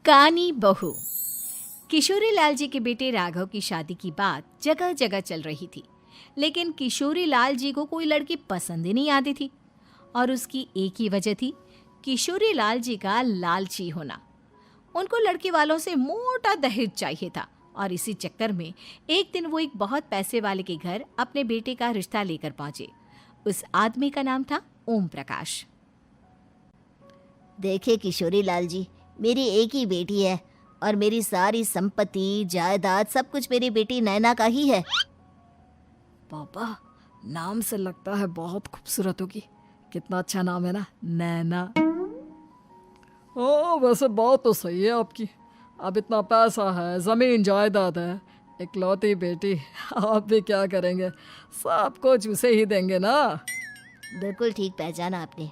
कानी बहू। किशोरी लाल जी के बेटे राघव की शादी की बात जगह जगह चल रही थी, लेकिन किशोरी लाल जी को कोई लड़की पसंद ही नहीं आती थी। और उसकी एक ही वजह थी, किशोरी लाल जी का लालची होना। उनको लड़की वालों से मोटा दहेज चाहिए था और इसी चक्कर में एक दिन वो एक बहुत पैसे वाले के घर अपने बेटे का रिश्ता लेकर पहुंचे। उस आदमी का नाम था ओम प्रकाश। देखे किशोरी लाल जी, मेरी एक ही बेटी है और मेरी सारी संपत्ति जायदाद सब कुछ मेरी बेटी नैना का ही है। पापा, नाम से लगता है बहुत खूबसूरत होगी। कितना अच्छा नाम है ना, नैना। ओ, वैसे बात तो सही है आपकी। अब इतना पैसा है, जमीन जायदाद है, इकलौती बेटी, आप भी क्या करेंगे? सब कुछ उसे ही देंगे ना। बिल्कुल ठीक पहचाना आपने।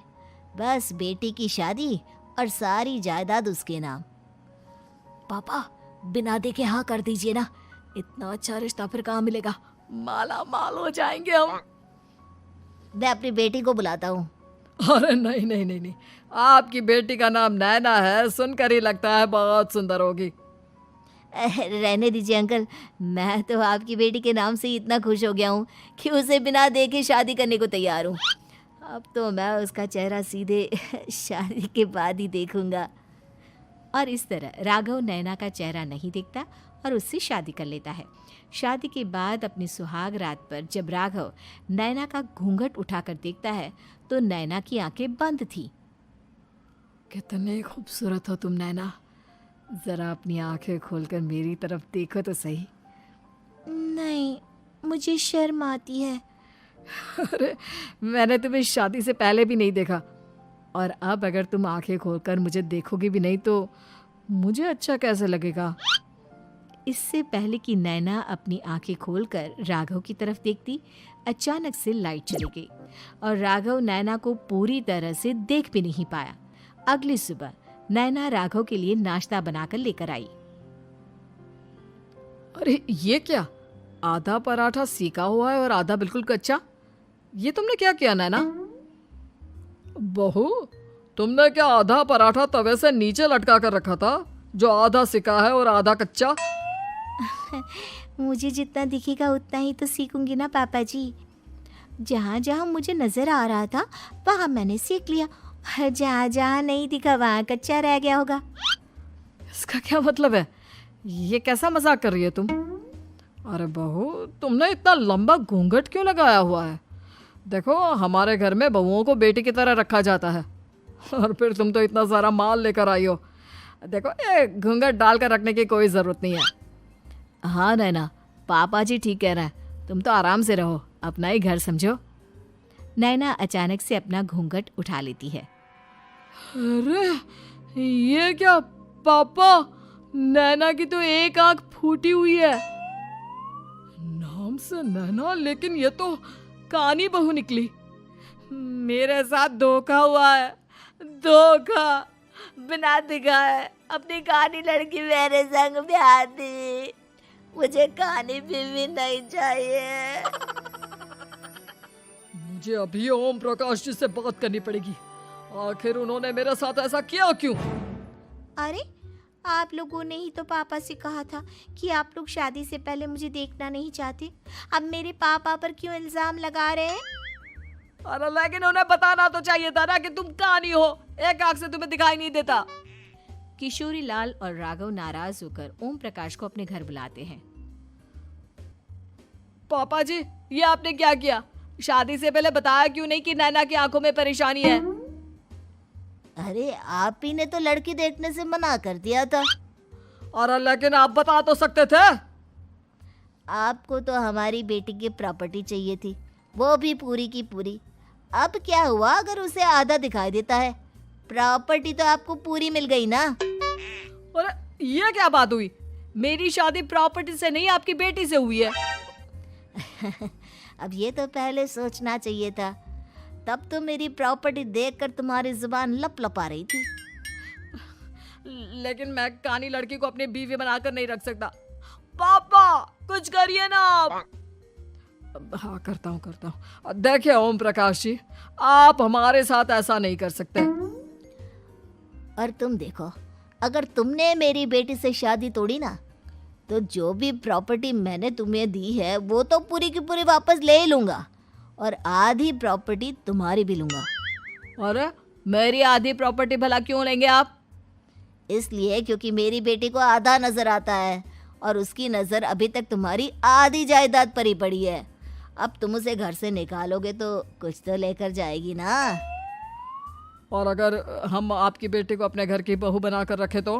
बस बेटी की शादी और सारी जायदाद उसके नाम। पापा, बिना देखे हाँ कर दीजिए ना। इतना अच्छा रिश्ता फिर कहाँ मिलेगा? माला माल हो जाएंगे हम। मैं अपनी बेटी को बुलाता हूँ। अरे नहीं नहीं नहीं नहीं, आपकी बेटी का नाम नैना है, सुनकर ही लगता है बहुत सुंदर होगी। रहने दीजिए अंकल, मैं तो आपकी बेटी के नाम से ही इतना खुश हो गया हूँ कि उसे बिना देखे शादी करने को तैयार हूँ। अब तो मैं उसका चेहरा सीधे शादी के बाद ही देखूंगा। और इस तरह राघव नैना का चेहरा नहीं देखता और उससे शादी कर लेता है। शादी के बाद अपनी सुहाग रात पर जब राघव नैना का घूंघट उठाकर देखता है तो नैना की आंखें बंद थी। कितनी खूबसूरत हो तुम नैना, जरा अपनी आंखें खोलकर मेरी तरफ देखो तो सही। नहीं, मुझे शर्म आती है। अरे, मैंने तुम्हें शादी से पहले भी नहीं देखा, और अब अगर तुम आंखें खोलकर मुझे देखोगी भी नहीं तो मुझे अच्छा कैसे लगेगा? इससे पहले कि नैना अपनी आंखें खोलकर राघव की तरफ देखती, अचानक से लाइट चली गई और राघव नैना को पूरी तरह से देख भी नहीं पाया। अगली सुबह नैना राघव के लिए नाश्ता बनाकर लेकर आई। अरे ये क्या, आधा पराठा सीका हुआ है और आधा बिल्कुल कच्चा। ये तुमने क्या किया नैना? बहू, तुमने क्या आधा पराठा तवे से नीचे लटका कर रखा था, जो आधा सिका है और आधा कच्चा? मुझे जितना दिखेगा उतना ही तो सीखूंगी ना पापा जी। जहाँ जहाँ मुझे नजर आ रहा था वहाँ मैंने सीख लिया, और जहाँ जहाँ नहीं दिखा वहाँ कच्चा रह गया होगा। इसका क्या मतलब है? ये कैसा मजाक कर रही है तुम? अरे बहू, तुमने इतना लंबा घूंघट क्यों लगाया हुआ है? देखो, हमारे घर में बहुओं को बेटी की तरह रखा जाता है, और फिर तुम तो इतना सारा माल लेकर आई हो। देखो, ये घूंघट डालकर रखने की कोई ज़रूरत नहीं है। हाँ नैना, पापा जी ठीक कह रहे हैं, तुम तो आराम से रहो, अपना ही घर समझो। नैना अचानक से अपना घूंघट उठा लेती है। अरे ये क्या पापा, नैना की तो एक आंख फूटी हुई है। नाम से नैना, लेकिन ये तो कानी बहू निकली। मेरे साथ धोखा हुआ है, धोखा। बिना दिखाए अपनी कानी लड़की मेरे संग ब्याह दी। मुझे कानी बीवी नहीं चाहिए। मुझे अभी ओम प्रकाश जी से बात करनी पड़ेगी। आखिर उन्होंने मेरे साथ ऐसा किया क्यों? अरे, आप लोगों ने ही तो पापा से कहा था कि आप लोग शादी से पहले मुझे देखना नहीं चाहते। अब मेरे पापा पर क्यों इल्जाम लगा रहे हैं? अरे लेकिन उन्हें बताना तो चाहिए था ना कि तुम कानी हो, एक आंख से तुम्हें दिखाई नहीं देता। किशोरी लाल और राघव नाराज होकर ओम प्रकाश को अपने घर बुलाते हैं। पापा जी, ये आपने क्या किया? शादी से पहले बताया क्यों नहीं कि नैना की आंखों में परेशानी है? अरे, आप ही ने तो लड़की देखने से मना कर दिया था। अरे लेकिन आप बता तो सकते थे। आपको तो हमारी बेटी की प्रॉपर्टी चाहिए थी, वो भी पूरी की पूरी। अब क्या हुआ अगर उसे आधा दिखाई देता है? प्रॉपर्टी तो आपको पूरी मिल गई ना। अरे ये क्या बात हुई? मेरी शादी प्रॉपर्टी से नहीं, आपकी बेटी से हुई है। अब ये तो पहले सोचना चाहिए था, तब तो मेरी प्रॉपर्टी देखकर तुम्हारी जुबान लप लपा रही थी। लेकिन मैं कानी लड़की को अपनी बीवी बनाकर नहीं रख सकता। पापा, कुछ करिए ना आप। हाँ, करता हूँ। देखिए ओम प्रकाश जी, आप हमारे साथ ऐसा नहीं कर सकते। और तुम देखो, अगर तुमने मेरी बेटी से शादी तोड़ी ना, तो जो भी प्रॉपर्टी मैंने तुम्हें दी है वो तो पूरी की पूरी वापस ले ही लूँगा, और आधी प्रॉपर्टी तुम्हारी भी लूँगा। अरे मेरी आधी प्रॉपर्टी भला क्यों लेंगे आप? इसलिए क्योंकि मेरी बेटी को आधा नज़र आता है और उसकी नज़र अभी तक तुम्हारी आधी जायदाद पर ही पड़ी है। अब तुम उसे घर से निकालोगे तो कुछ तो लेकर जाएगी ना। और अगर हम आपकी बेटी को अपने घर की बहू बना कर रखे तो?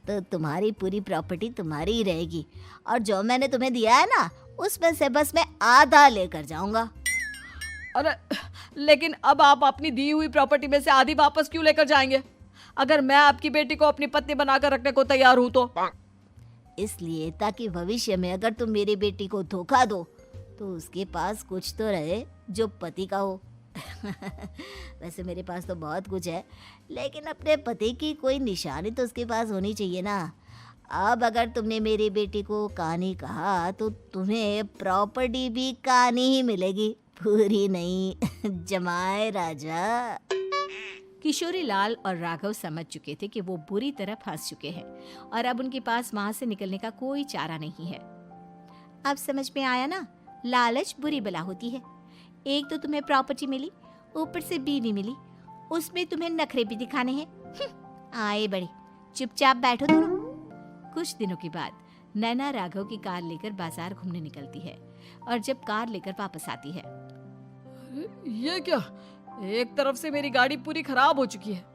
तो तुम्हारी पूरी प्रॉपर्टी तुम्हारी ही रहेगी, और जो मैंने तुम्हें दिया है ना, उसमें से बस मैं आधा लेकर जाऊंगा। अरे लेकिन अब आप अपनी दी हुई प्रॉपर्टी में से आधी वापस क्यों लेकर जाएंगे? अगर मैं आपकी बेटी को अपनी पत्नी बनाकर रखने को तैयार हूं तो? इसलिए ताकि भविष्य में अगर तुम मेरी बेटी को धोखा दो तो उसके पास कुछ तो रहे जो पति का हो। वैसे मेरे पास तो बहुत कुछ है, लेकिन अपने पति की कोई निशानी तो उसके पास होनी चाहिए ना। अब अगर तुमने मेरी बेटी को कानी कहा तो तुम्हें प्रॉपर्टी भी कानी ही मिलेगी, पूरी नहीं। जमाए राजा। किशोरी लाल और राघव समझ चुके थे कि वो बुरी तरह फंस चुके हैं और अब उनके पास वहां से निकलने का कोई चारा नहीं है। अब समझ में आया ना, लालच बुरी बला होती है। एक तो तुम्हें प्रॉपर्टी मिली, ऊपर से बीवी मिली, उसमें तुम्हें नखरे भी दिखाने हैं। आए बड़े, चुपचाप बैठो दोनों। कुछ दिनों के बाद नैना राघव की कार लेकर बाजार घूमने निकलती है और जब कार लेकर वापस आती है, ये क्या? एक तरफ से मेरी गाड़ी पूरी खराब हो चुकी है।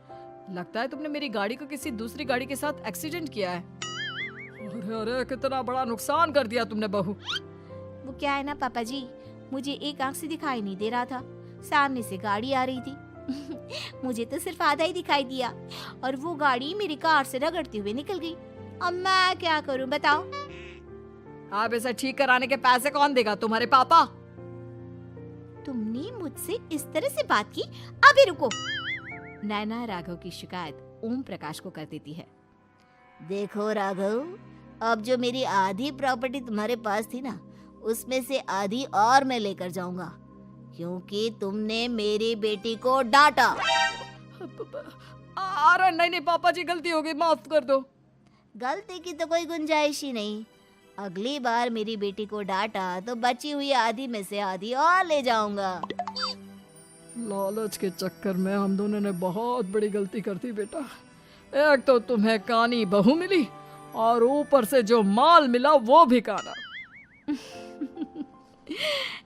लगता है तुमने मेरी गाड़ी को किसी दूसरी गाड़ी के साथ एक्सीडेंट किया है। अरे अरे कितना बड़ा नुकसान कर दिया तुमने बहू। वो क्या है ना पापा जी, मुझे एक आंख से दिखाई नहीं दे रहा था, सामने से गाड़ी आ रही थी। मुझे तो सिर्फ आधा ही दिखाई दिया और वो गाड़ी मेरी कार से रगड़ते हुए निकल गई। अब मैं क्या करूं बताओ? आप इसे ठीक कराने के पैसे कौन देगा? तुम्हारे पापा? तुमने मुझसे इस तरह से बात की? अभी रुको। नैना राघव की शिकायत ओम प्रकाश को कर देती है। देखो राघव, अब जो मेरी आधी प्रॉपर्टी तुम्हारे पास थी ना, उसमें से आधी और मैं लेकर जाऊंगा, क्योंकि तुमने मेरी बेटी को डांटा। अरे नहीं नहीं पापा जी, गलती हो गई, माफ कर दो। गलती की तो कोई गुंजाइश ही नहीं। अगली बार मेरी बेटी को डांटा तो बची हुई आधी में से आधी और ले जाऊंगा। लालच के चक्कर में हम दोनों ने बहुत बड़ी गलती कर दी बेटा। एक तो तुम्हें कानी बहू मिली और ऊपर से जो माल मिला वो भी काना।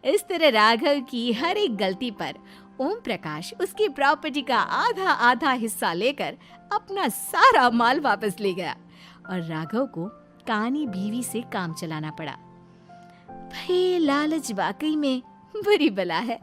इस तरह राघव की हर एक गलती पर ओम प्रकाश उसकी प्रॉपर्टी का आधा आधा हिस्सा लेकर अपना सारा माल वापस ले गया और राघव को कानी बीवी से काम चलाना पड़ा। भाई लालच वाकई में बुरी बला है।